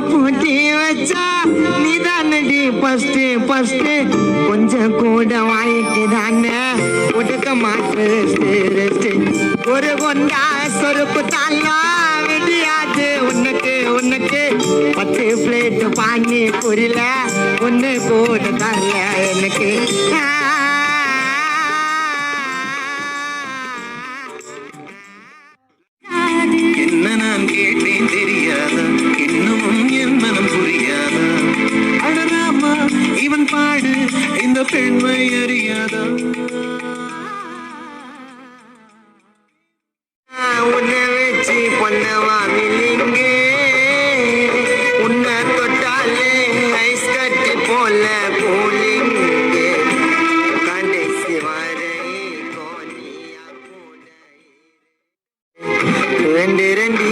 பூட்டி வச்சா நீதானடி first first கொஞ்சம் கூட வாங்கிக்குதானே ஒடுக்க மாட்டேன் ஒரு கொண்டா சொருப்பு தானா விடியாது உனக்கு உனக்கு 10 பிளேட் பானி புரியல ஒன்னு கூட தரல எனக்கு என்ன நான் கேட்டேன் தெரியாதா இன்னமும் என் மனம் புரியாதா அடராமா இவன் பாடு இந்த பெண்மை அறியாதா உன்னை வச்சு பொன்னவா மில்லிங்க உன்னை தொட்டாலே ஐஸ் கட்டி போல கூலிங்க கடைசி வரை கோனியா ரெண்டு ரெண்டு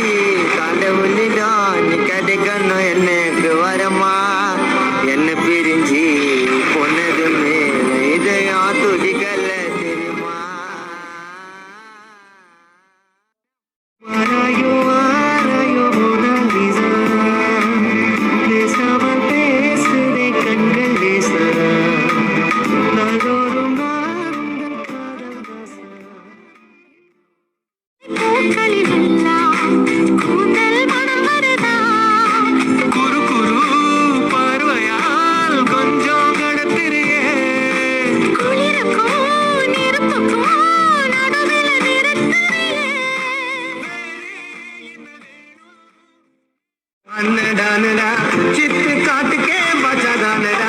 கடவுளிடம் நீ கிடைக்கணும் எனக்கு வரமா என்ன பிரிஞ்சு பொன்னதுமே இதயம் துடிக்கல தெரியுமா ஆராயோ ஆராயோ மோனாலிசா பேசாமல் பேசுதே கண்கள் லேசா நாள்தோறும் நான் உங்கள் காதல் தாசா குரு குரு பார்வையால் கொஞ்சம் கடத்திரியே அன்னடானடா சித்து காட்டுக்கே பச்சாதானடா